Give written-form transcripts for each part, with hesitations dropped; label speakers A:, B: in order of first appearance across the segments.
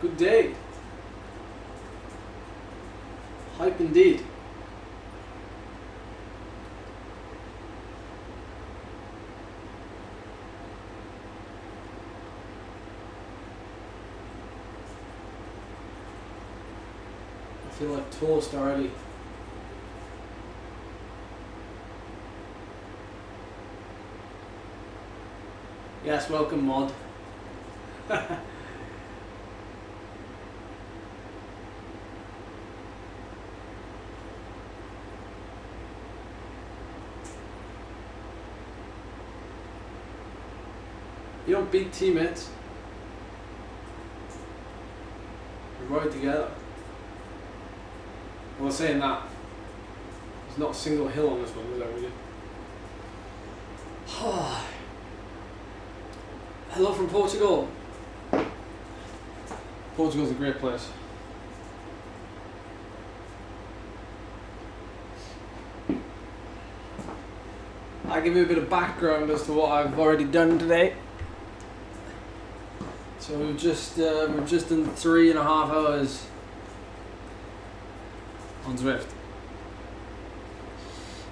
A: Good day. Hype indeed. I feel like toast already. Yes, welcome mod. You don't beat teammates. You ride together. Well, saying that, there's not a single hill on this one, is there really? Hello from Portugal. Portugal's a great place. I'll give you a bit of background as to what I've already done today. So we've just done 3.5 hours on Zwift.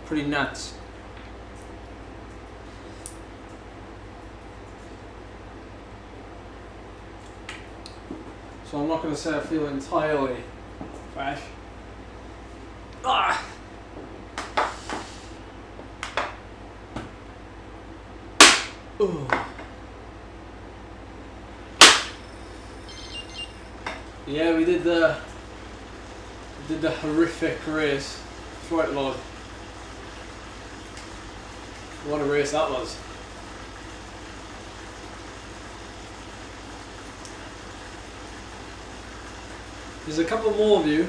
A: Pretty nuts. So I'm not going to say I feel entirely fresh. Ah! Ooh. Yeah, we did the horrific race. Right, Lord. What a race that was. There's a couple more of you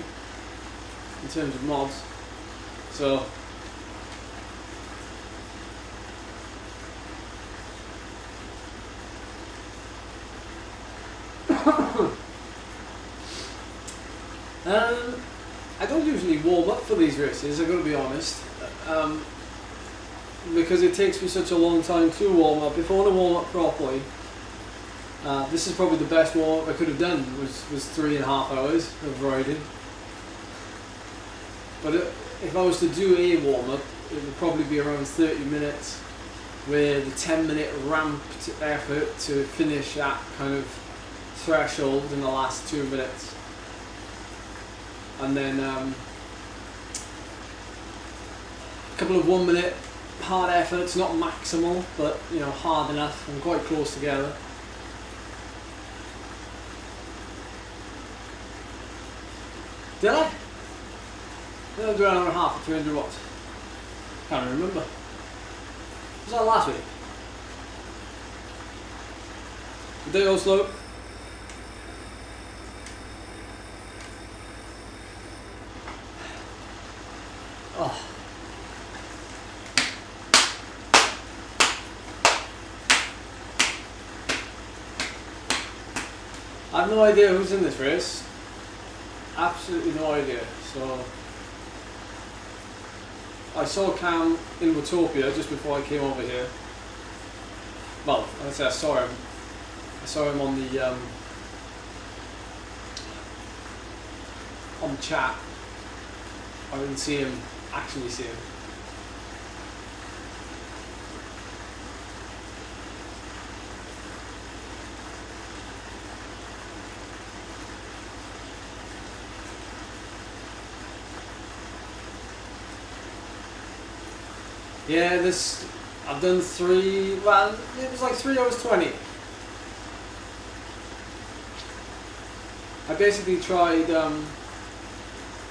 A: in terms of mods, so I don't usually warm up for these races, I've got to be honest, because it takes me such a long time to warm up. If I want to warm up properly, this is probably the best warm up I could have done, was 3.5 hours of riding. But if I was to do a warm up, it would probably be around 30 minutes with a 10-minute ramped effort to finish that kind of threshold in the last 2 minutes. And then a couple of 1 minute hard efforts, not maximal, but you know, hard enough and quite close together. Did I? Did I do an hour and a half at 300 watts? Can't remember. Was that last week? Good day, Oslo. Oh. I have no idea who's in this race. Absolutely no idea. So I saw Cam in Watopia just before I came over here. Well, I say I saw him. I saw him on the chat. I didn't see him, actually see him. Yeah, I've done 3, well, it was like 3 hours 20. I basically tried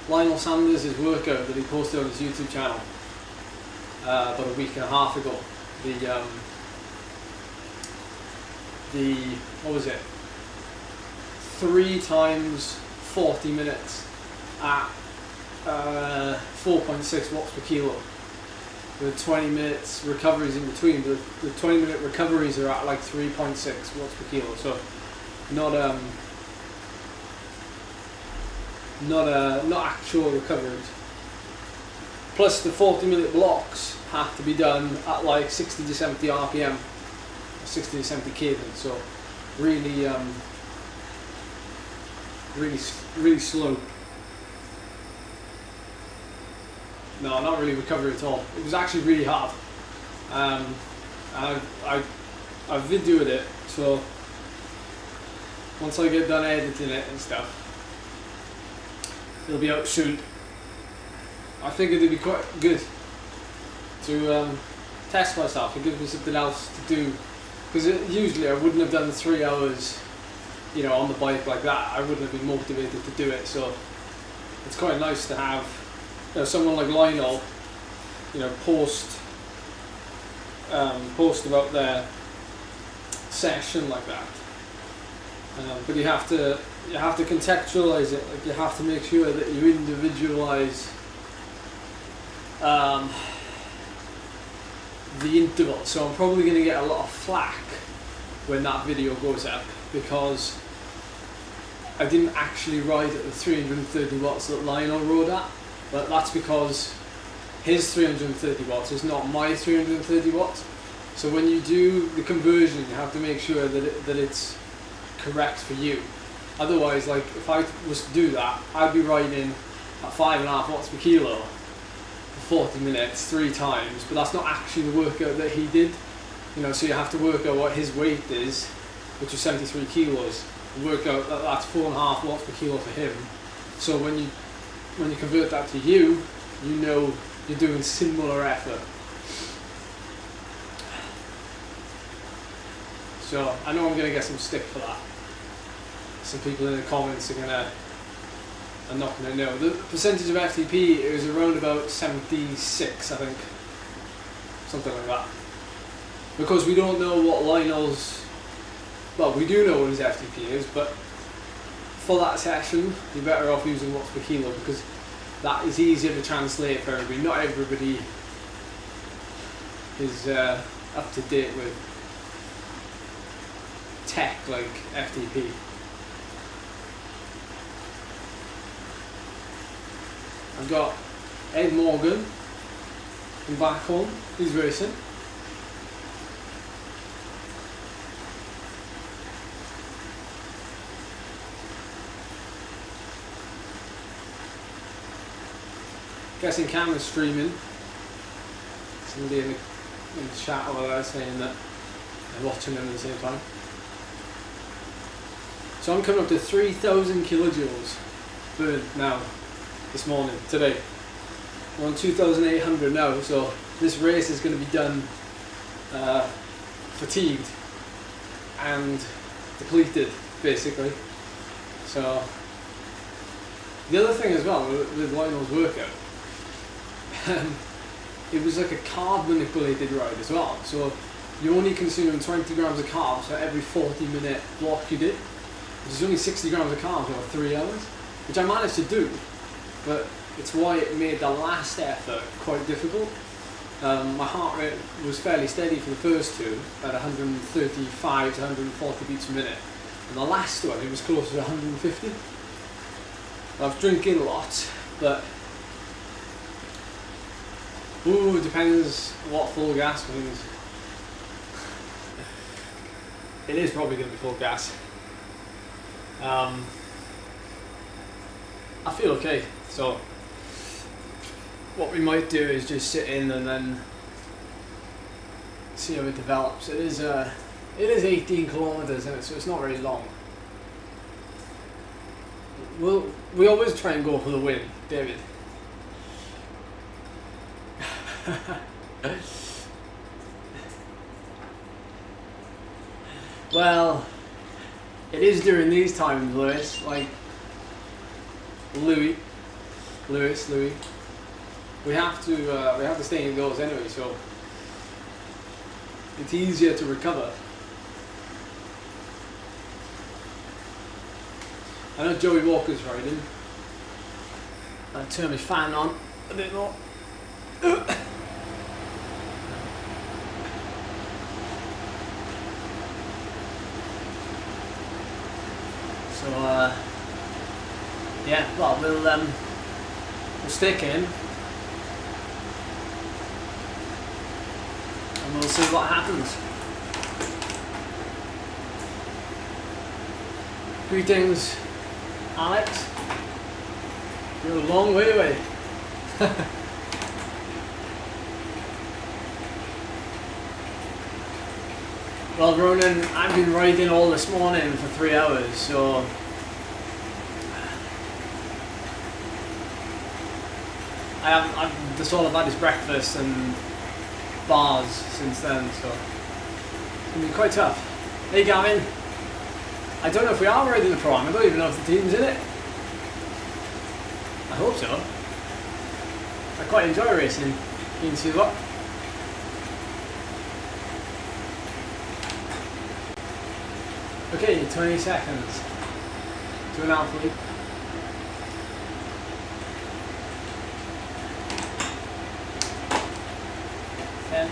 A: Lionel Sanders' workout that he posted on his YouTube channel about a week and a half ago. What was it? 3 times 40 minutes at 4.6 watts per kilo. With 20 minutes recoveries in between. The 20-minute recoveries are at like 3.6 watts per kilo. So not actual recoveries. Plus the 40-minute blocks have to be done at like 60 to 70 RPM, 60 to 70 cadence. So really really slow. No, not really recovery at all. It was actually really hard. I videoed it, so once I get done editing it and stuff, it'll be out soon. I figured it'd be quite good to test myself and give me something else to do, because usually I wouldn't have done 3 hours, you know, on the bike like that. I wouldn't have been motivated to do it. So it's quite nice to have, you know, someone like Lionel, you know, post about their session like that. But you have to contextualize it. Like, you have to make sure that you individualize the interval. So I'm probably going to get a lot of flack when that video goes up, because I didn't actually ride at the 330 watts that Lionel rode at, but that's because his 330 watts is not my 330 watts. So when you do the conversion, you have to make sure that it's correct for you. Otherwise, like, if I was to do that, I'd be riding at 5.5 watts per kilo for 40 minutes 3 times, but that's not actually the workout that he did. You know, so you have to work out what his weight is, which is 73 kilos, and work out that that's 4.5 watts per kilo for him. So when you convert that to you, you know you're doing similar effort. So I know I'm going to get some stick for that. Some people in the comments are not going to know. The percentage of FTP is around about 76, I think. Something like that. Because we don't know what Lionel's... Well, we do know what his FTP is, but for that session, you're better off using watts per kilo, because that is easier to translate for everybody. Not everybody is up to date with tech like FTP. I've got Ed Morgan from back home. He's racing. Guessing Cam is streaming. Somebody in the chat over there saying that they're watching them at the same time. So I'm coming up to 3,000 kilojoules burned now, this morning, today. We're on 2,800 now, so this race is going to be done fatigued and depleted, basically. So the other thing as well with Lionel's workout, it was like a carb manipulated ride as well. So you only consume 20 grams of carbs for every 40-minute walk you did, which is only 60 grams of carbs over 3 hours, which I managed to do, but it's why it made the last effort quite difficult. My heart rate was fairly steady for the first two, at 135 to 140 beats a minute, and the last one it was closer to 150. I was drinking a lot, but it depends what full gas means. It is probably going to be full gas. I feel okay, so what we might do is just sit in and then see how it develops. It is 18 kilometers, and so it's not very long. We always try and go for the win, David. Well, it is during these times, Lewis. Like Louis. We have to stay indoors anyway, so it's easier to recover. I know Joey Walker's riding. I'll turn my fan on a bit more. So yeah, well, we'll stick in and we'll see what happens. Greetings Alex, you're a long way away. Well, Ronan, I've been riding all this morning for 3 hours, so that's all I've had is breakfast and bars since then, so it's going to be quite tough. Hey Gavin, I don't know if we are riding the Pro-Am, I don't even know if the team's in it. I hope so. I quite enjoy racing. You can see what? Okay, 20 seconds to an athlete. Ten.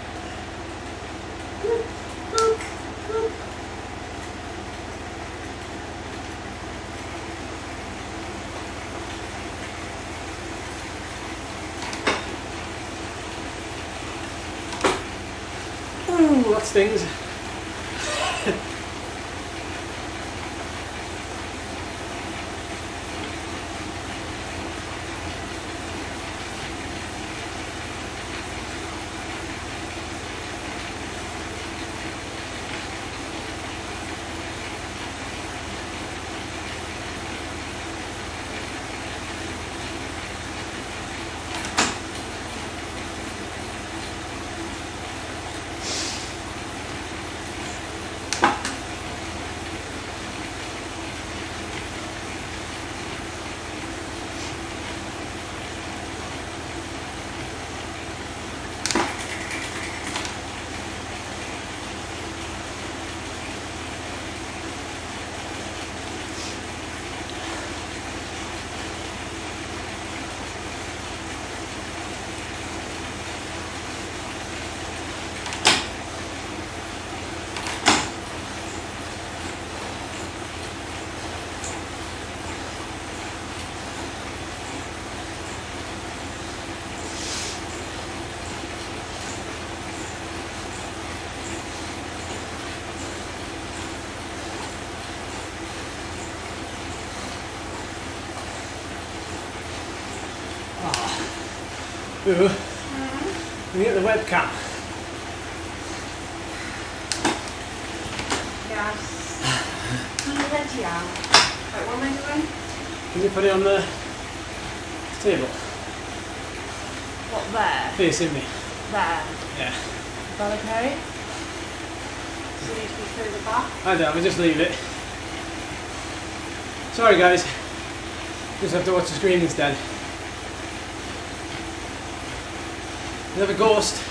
A: Ooh, that stings. Ooh. Can you get the webcam?
B: Yes. Turn the veggie out. Right, what am I doing?
A: Can you put it on the table?
B: What, there?
A: Facing me.
B: There.
A: Yeah.
B: Is that okay? Does it need to be further back?
A: I don't, we just leave it. Sorry guys. Just have to watch the screen instead. We have a ghost.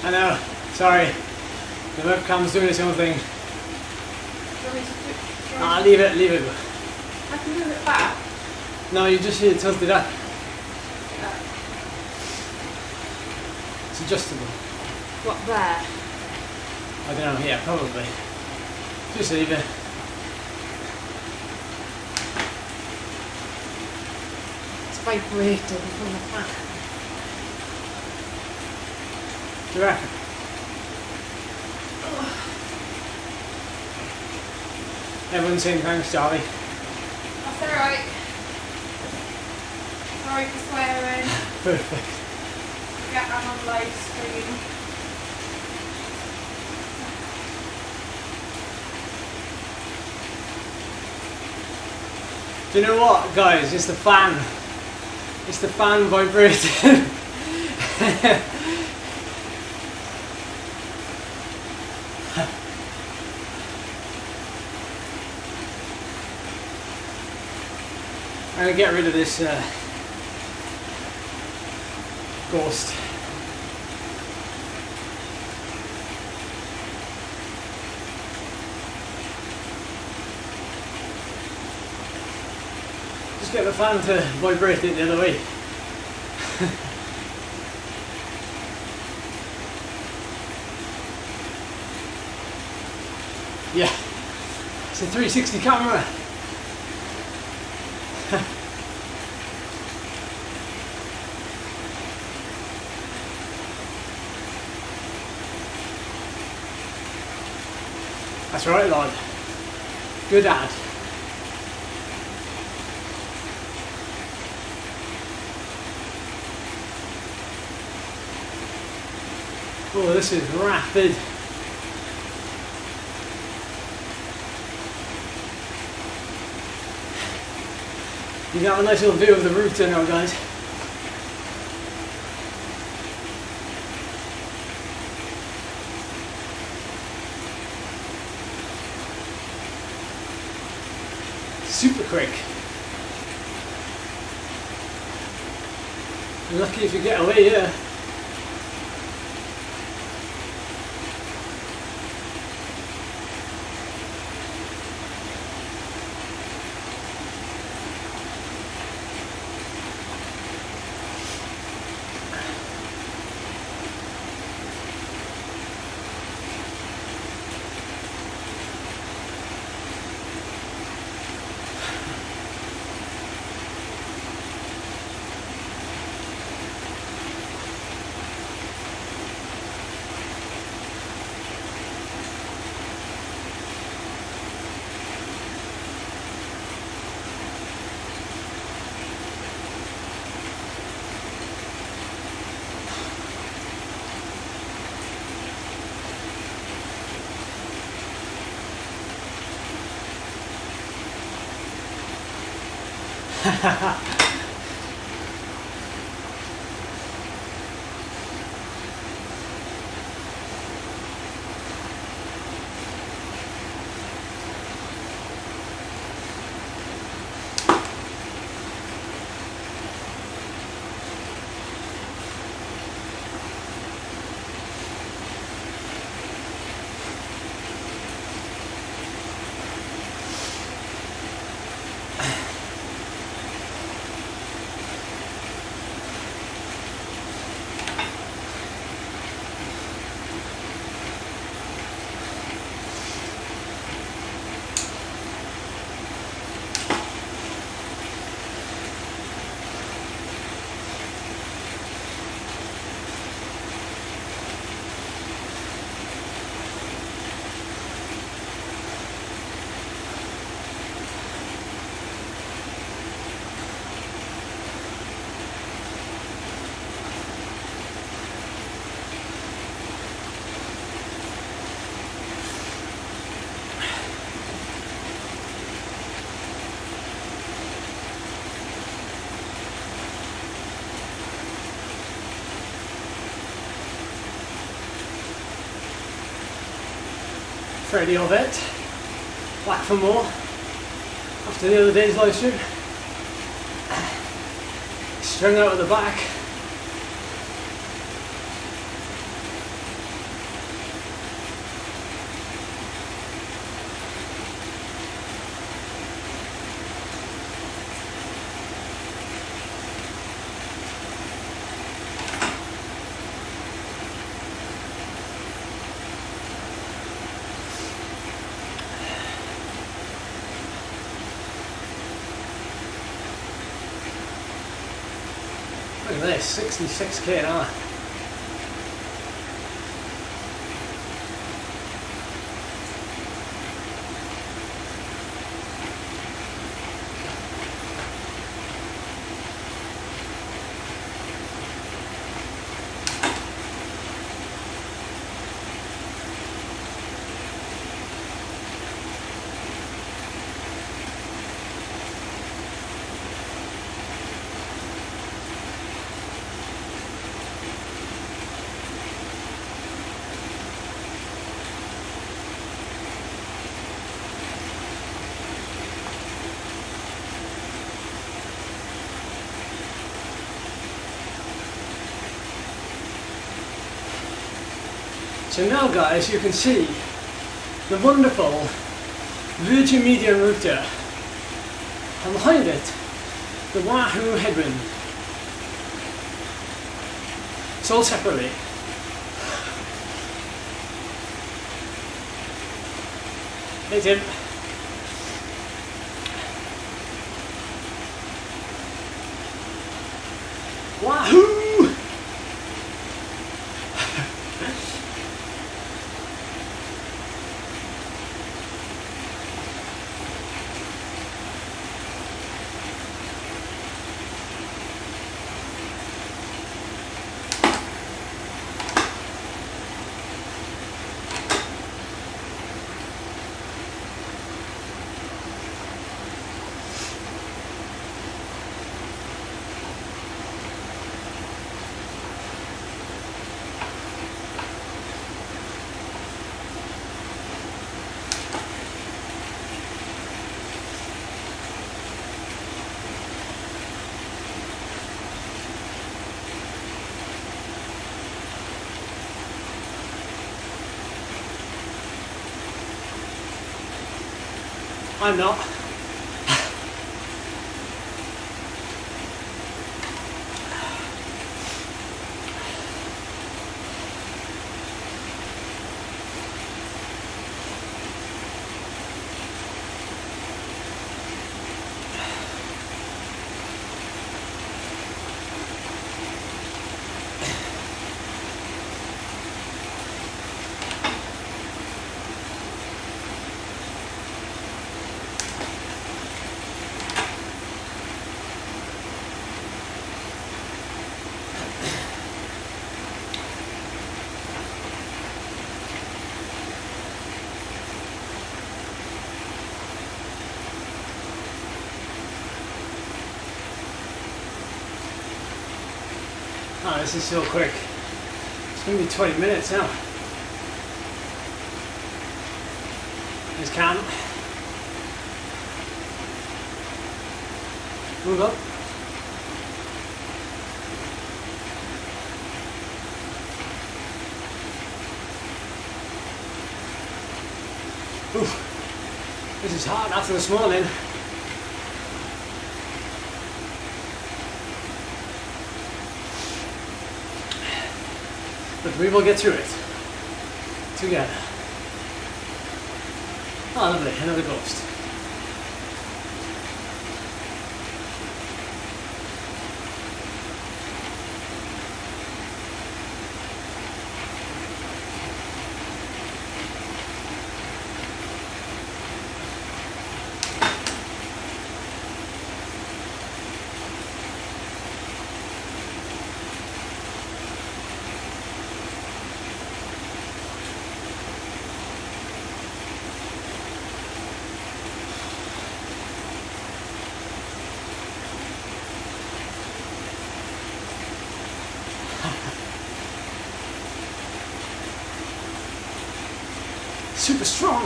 A: I know, sorry. The webcam's doing its own thing.
B: Do you want me to do,
A: Ah, leave it.
B: I can move it back.
A: No, you just need to tilt it up. It's adjustable.
B: What, there?
A: I don't know, yeah, probably. Just leave it.
B: It's vibrating from the fan.
A: Do you reckon? Everyone's saying thanks, Charlie.
B: That's alright. Sorry for swearing.
A: Perfect.
B: Yeah, I'm on live stream.
A: Do you know what, guys? It's the fan. It's the fan vibrating. I'm gonna get rid of this ghost. Just get the fan to vibrate it the other way. Yeah, it's a 360 camera. That's right, lad. Good ad. Oh, this is rapid. You got a nice little view of the roof there now, guys. Super quick. You're lucky if you get away here. Freddie of it, back for more after the other day's live stream. Strung out at the back. Look at this, 66k an hour. So now guys, you can see the wonderful Virgin Median router, and behind it, the Wahoo headwind. Sold separately. Hey Tim. Wahoo! I'm not. Oh, this is so quick. It's going to be 20 minutes now. There's Cam. Move up. Oof. This is hard after this morning. But we will get through it together. Oh, lovely, another ghost. Super strong.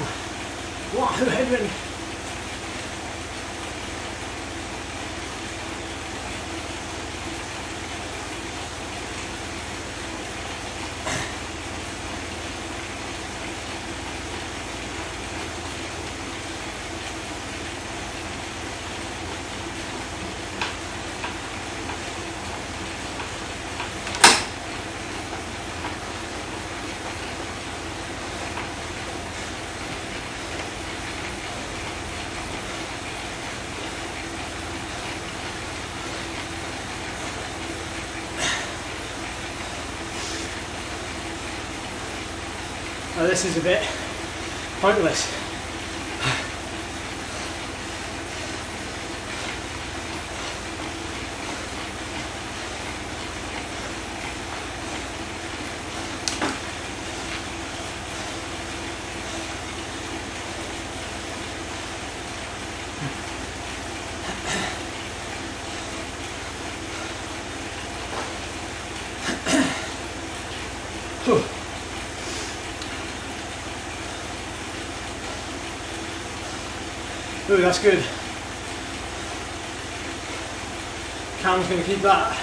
A: Wahoo headwind. Now this is a bit pointless. Ooh, that's good. Cam's going to keep that.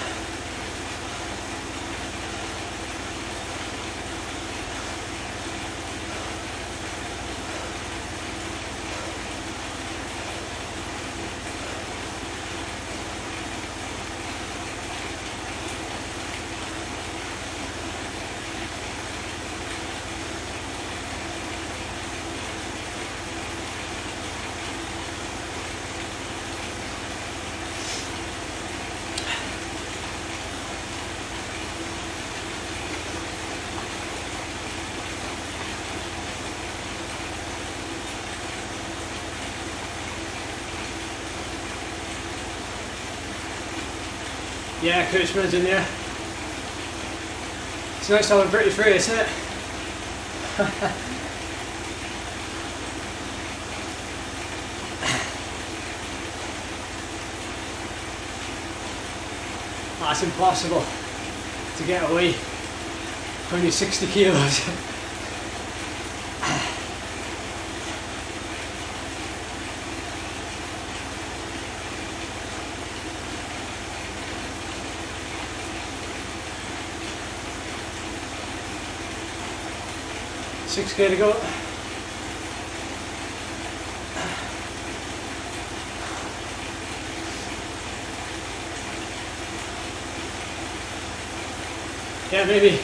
A: Yeah, Coachman's in there. It's nice to have a British race, isn't it? That's impossible to get away. Only 60 kilos. $6K to go.
C: Yeah, maybe.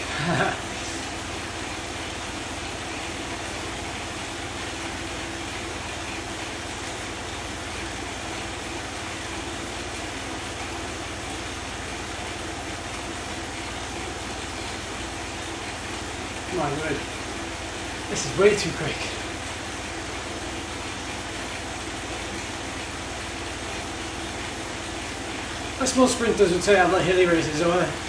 C: My word. This is way too quick. I suppose sprinters would say I'm like hilly races, don't they?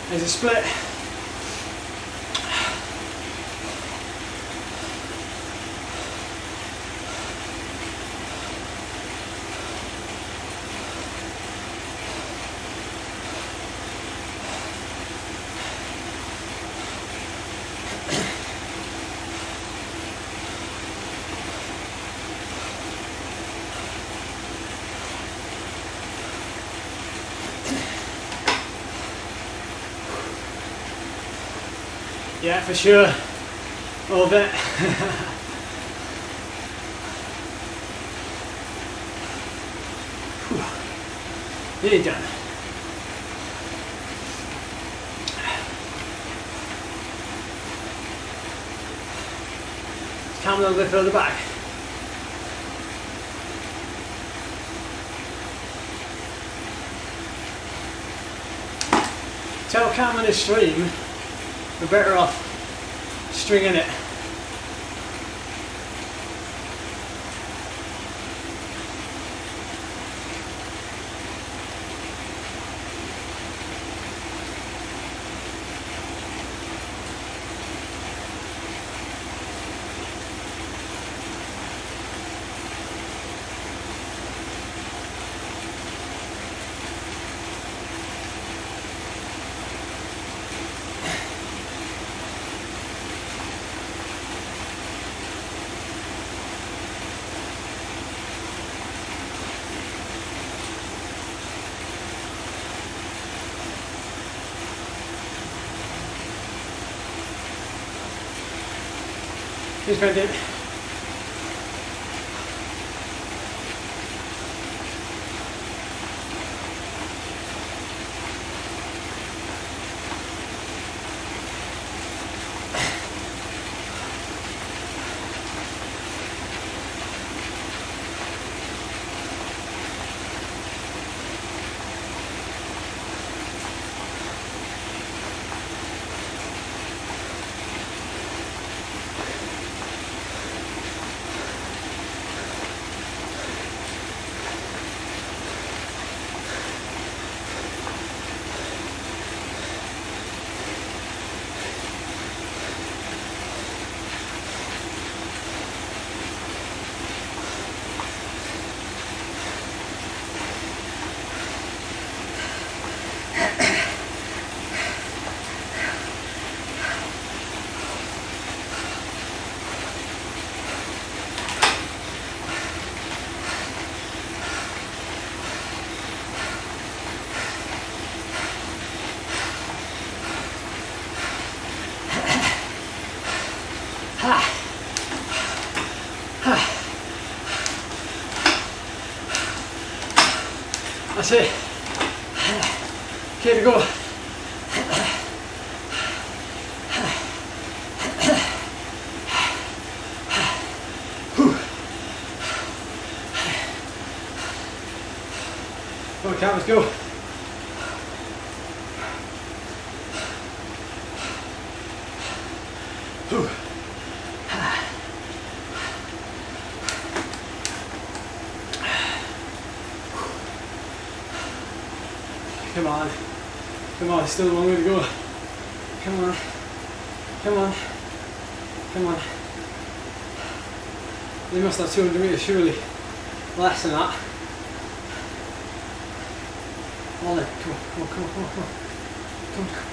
C: There's a split. Yeah, for sure. All of it. Nearly done. Come a little bit further back. Tell Cam in the stream we're better off stringing it. Here's Brendan. That's it. Okay to go. Come on, Cam, let's go. Come on. Come on, still a long way to go. Come on. Come on. Come on. They must have 200 metres surely. Less than that. All in. Come on, come on, come on, come on, come on. Come on, come on.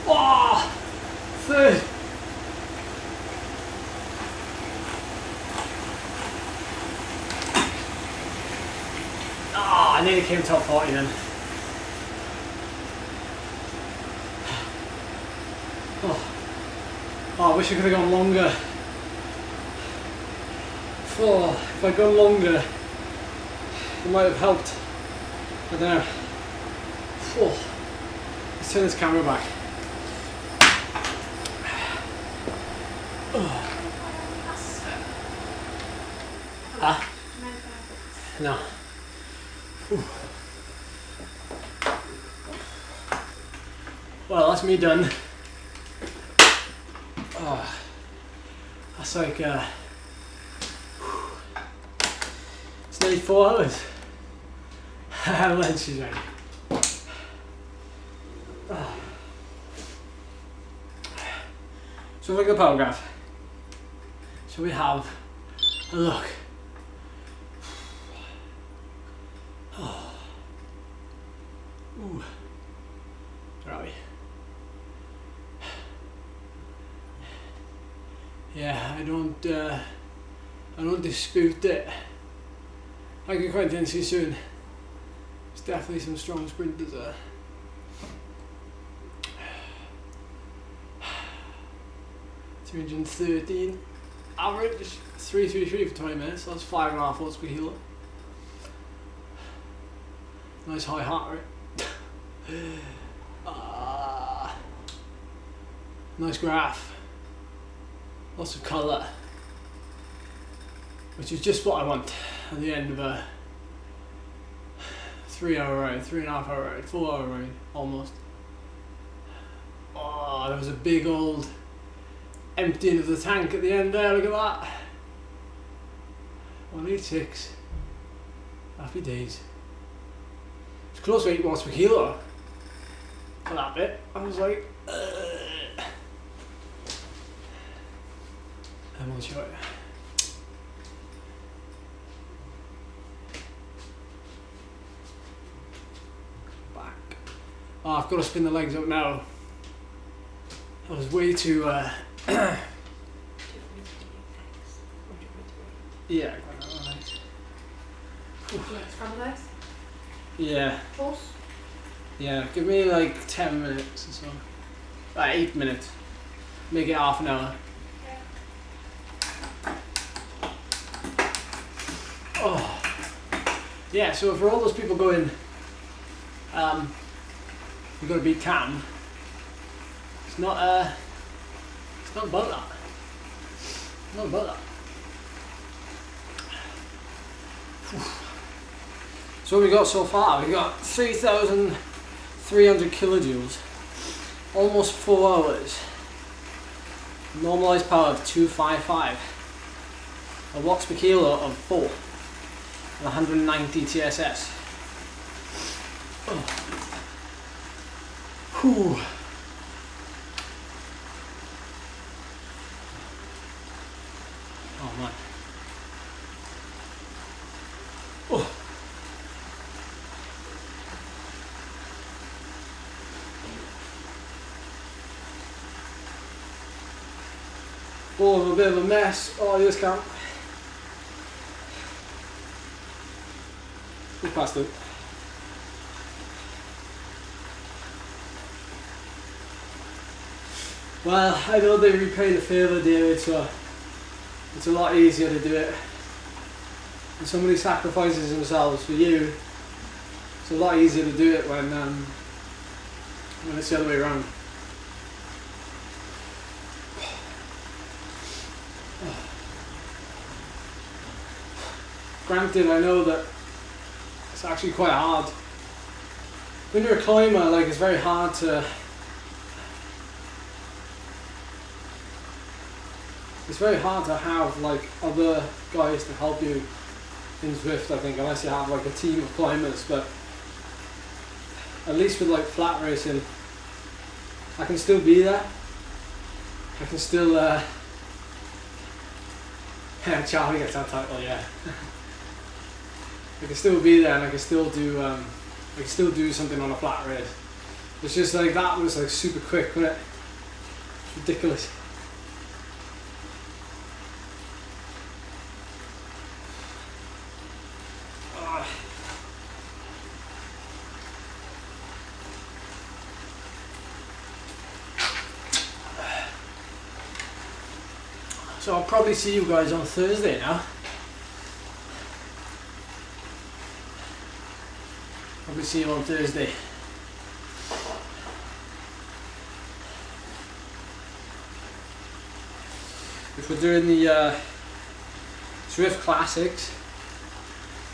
C: Oh, third. Ah, I nearly came top 40 then. Oh, I wish I could have gone longer. Oh, if I'd gone longer, it might have helped. I don't know. Oh, let's turn this camera back. Ah? No. Well, that's me done. Oh, that's like it's nearly 4 hours. Lunch is ready. So look at the paragraph. So we have a look. Oh. Ooh. Where are we? Yeah, I don't dispute it. I get quite intensely soon. There's definitely some strong sprinters there. $313 average, 333 for 20 minutes. That's 5.5 watts per kilo. Nice high heart rate. Nice graph. Lots of colour, which is just what I want at the end of a 3-hour ride, 3.5-hour ride, 4-hour ride, almost. Oh, there was a big old emptying of the tank at the end there, look at that. 186. Happy days. It's close to 8 watts per kilo for that bit. I was like, I will show you. Back. Oh, I've got to spin the legs up now. I was way too yeah.
B: Scrambled eggs?
C: Yeah.
B: Toast?
C: Yeah, give me like 10 minutes or so. 8 minutes. Make it half an hour. Oh. Yeah, so for all those people going, you've got to beat Cam, it's not about that. Not about that. So what we got so far, we got 3,300 kilojoules, almost 4 hours, normalized power of 255, a watts per kilo of 4, and 190 TSS. Oh. Whew. Oh man. Oh. Oh, a bit of a mess. Oh, this camp.
A: We'll pass it. Well, I know they repay the favour, David, so it's a lot easier to do it. When somebody sacrifices themselves for you, it's a lot easier to do it when it's the other way around. Granted, I know that it's actually quite hard. When you're a climber, like, it's very hard to... It's very hard to have, like, other guys to help you in Zwift, I think, unless you have, like, a team of climbers, but at least with, like, flat racing, I can still be there. I can still, yeah, Charlie gets that title, yeah. I can still be there, and I can still do something on a flat race. It's just like, that was like super quick, wasn't it? Ridiculous. So I'll probably see you guys on Thursday now. Probably see you on Thursday. If we're doing the Zwift Classics,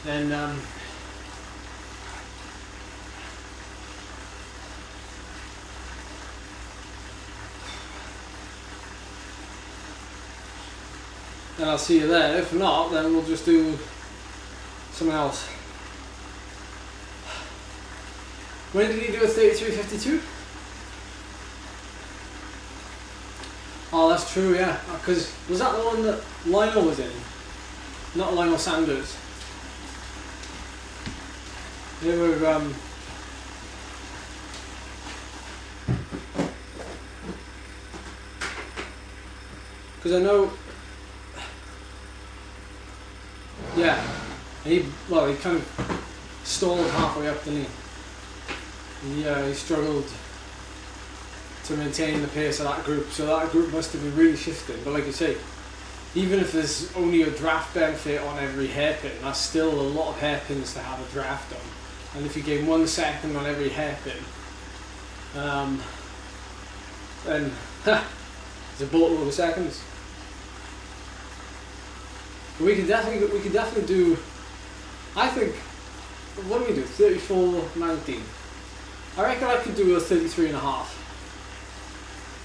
A: then I'll see you there. If not, then we'll just do something else. When did he do a 33.52? Oh, that's true, yeah. Because was that the one that Lionel was in? Not Lionel Sanders. They were because I know, yeah, he kind of stalled halfway up, didn't he? He struggled to maintain the pace of that group, so that group must have been really shifting. But like you say, even if there's only a draft benefit on every hairpin, that's still a lot of hairpins to have a draft on. And if you gain 1 second on every hairpin, then it's a boatload of seconds. But we could definitely do. I think, what do we do? 34.19. I reckon I could do a 33.5.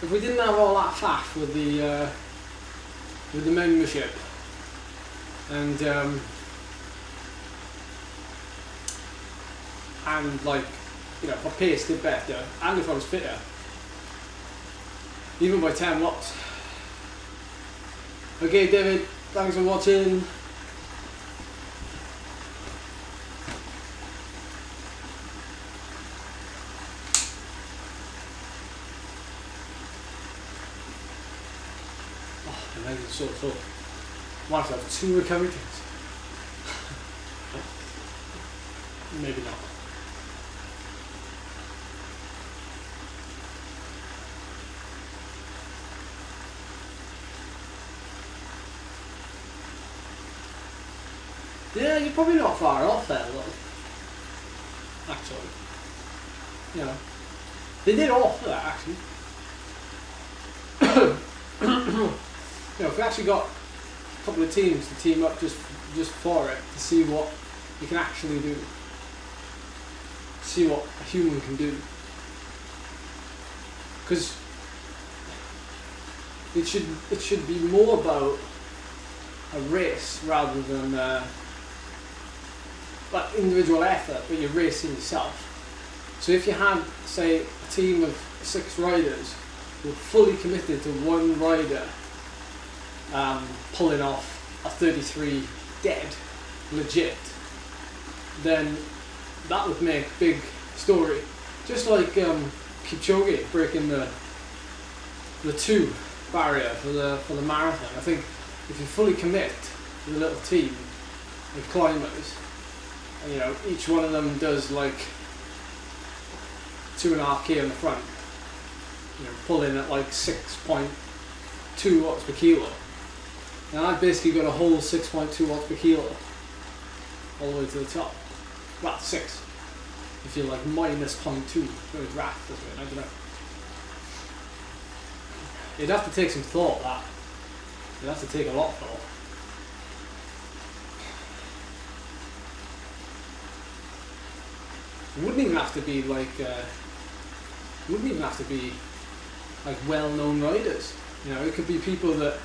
A: If we didn't have all that faff with the membership and like, you know, if I paced it better and if I was fitter, even by 10 watts. Okay, David, thanks for watching. So might have to have 2 recovery things. Maybe not. Yeah, you're probably not far off there, though. Actually, you know, they did offer that actually. You know, if we actually got a couple of teams to team up just for it, to see what you can actually do, see what a human can do, because it should be more about a race rather than like individual effort, but you're racing yourself. So if you had, say, a team of 6 riders who were fully committed to one rider pulling off a 33 dead, legit, then that would make big story. Just like Kipchoge breaking the 2 barrier for the marathon. I think if you fully commit to the little team of climbers, And, you know, each one of them does like 2.5k on the front. You know, pulling at like 6.2 watts per kilo. And I've basically got a whole 6.2 watts per kilo all the way to the top. Well, 6. If you're like minus 0.2, so it's raft this way, I don't know. You'd have to take some thought, that. You'd have to take a lot of thought. It wouldn't even have to be like well-known riders. You know, it could be people that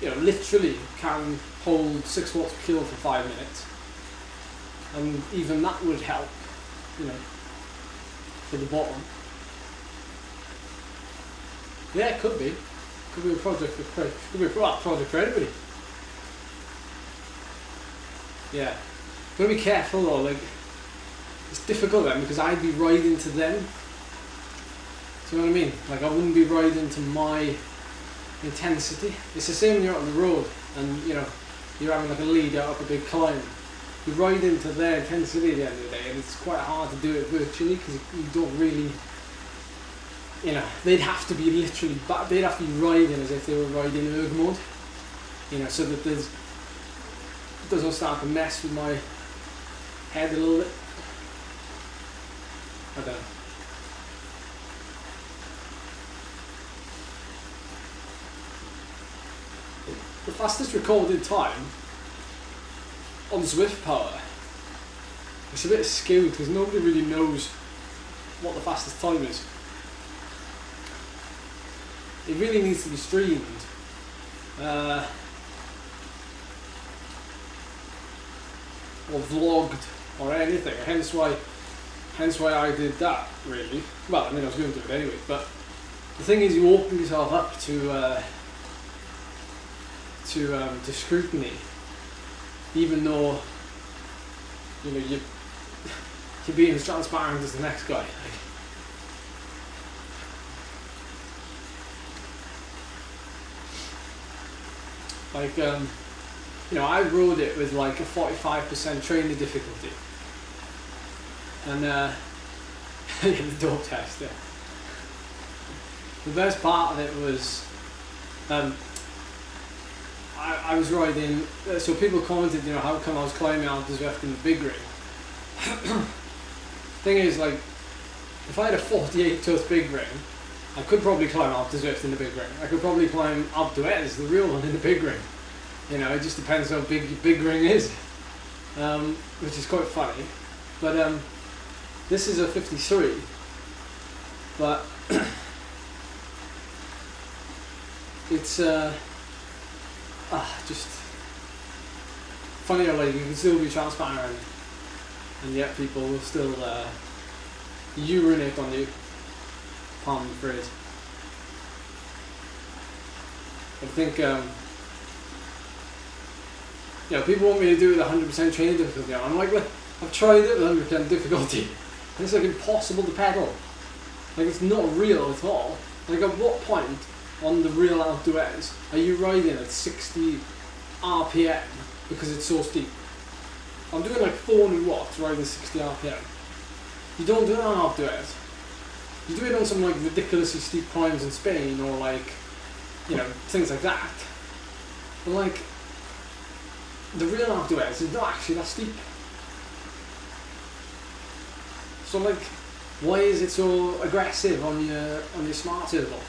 A: you know, literally can hold 6 watts per kilo for 5 minutes, and even that would help, you know, for the bottom. Yeah, it could be. Could be a project for project for anybody. Yeah. Gotta be careful though, like it's difficult then because I'd be riding to them. Do you know what I mean? Like I wouldn't be riding to my intensity. It's the same when you're out on the road and you know, you're having like a lead out up a big climb. You ride into their intensity at the end of the day, and it's quite hard to do it virtually because you don't really, you know, they'd have to be literally, they'd have to be riding as if they were riding erg mode, you know, so that it doesn't start to mess with my head a little bit. I don't know. The fastest recorded time on Zwift power, it's a bit skewed because nobody really knows what the fastest time is. It really needs to be streamed. Or vlogged or anything. Hence why I did that, really. Well, I mean, I was going to do it anyway, but the thing is, you open yourself up to scrutiny, even though, you know, you're being as transparent as the next guy. Like, you know, I rode it with like a 45% trainer difficulty, and the dope test. Yeah. The best part of it was, I was riding. So people commented, you know, how come I was climbing out the Zwift in the big ring. Thing is, like, if I had a 48 tooth big ring, I could probably climb Alpe d'Huez in the big ring. I could probably climb Alpe d'Huez, the real one, in the big ring. You know, it just depends how big your big ring is, which is quite funny. But this is a 53, but it's just funny how like you can still be transparent, and yet people will still urinate on you. Pardon the phrase. I think, you know, people want me to do it with 100% training difficulty. I'm like, look, I've tried it with 100% difficulty, and it's like impossible to pedal. Like, it's not real at all. Like, at what point on the real Alpe d'Huez are you riding at 60 RPM because it's so steep? I'm doing like 400 watts riding 60 RPM. You don't do it on Alpe d'Huez. You do it on some like ridiculously steep climbs in Spain or like, you know, things like that. But like, the real Alpe d'Huez is not actually that steep. So like, why is it so aggressive on your smart turbo?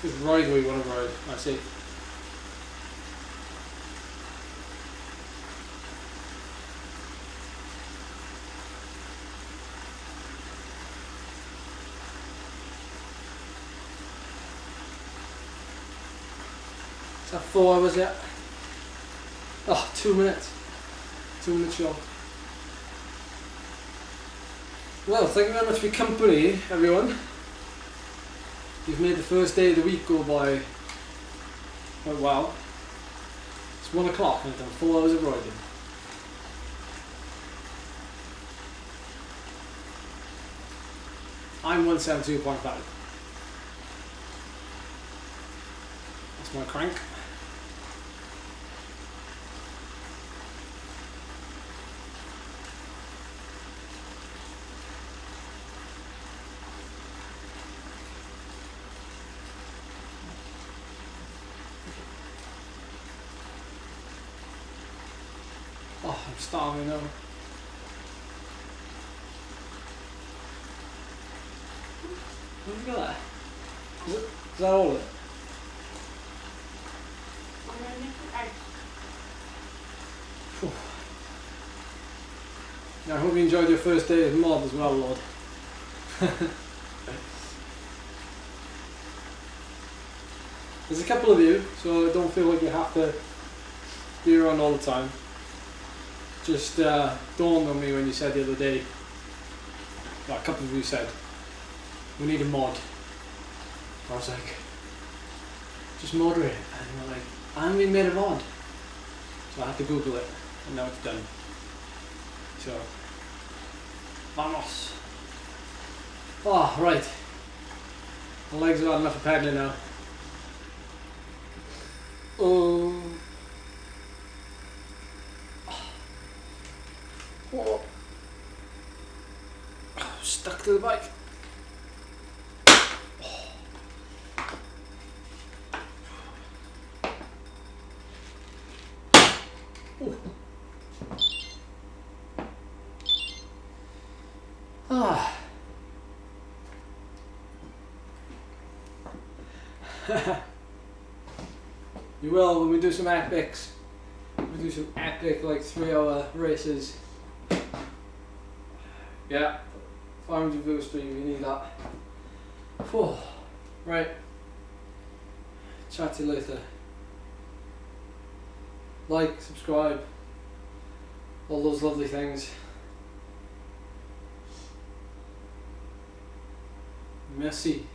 A: Just ride where you want to ride, I see. Is that 4 hours yet? Oh, 2 minutes. 2 minutes short. Well, thank you very much for your company, everyone. You've made the first day of the week go by quite well. It's 1 o'clock and I've done 4 hours of riding. I'm 172.5. That's my crank. Oh, I'm starving now. What have you got there? Is that all of it?
B: I'm gonna nip it out.
A: Phew. I hope you enjoyed your first day of mod as well, Lord. There's a couple of you, so don't feel like you have to be around all the time. Just dawned on me when you said the other day, well, a couple of you said, we need a mod. I was like, just moderate. And they were like, I haven't even made a mod. So I had to Google it, and now it's done. So, vamos. Oh, right. My legs have had enough of pedaling now. Oh. Oh. Stuck to the bike. Ah. You will when we do some epics. We do some epic like 3-hour races. Yeah. 500 view stream, you need that. Whew. Right. Chat to you later. Like, subscribe, all those lovely things. Merci.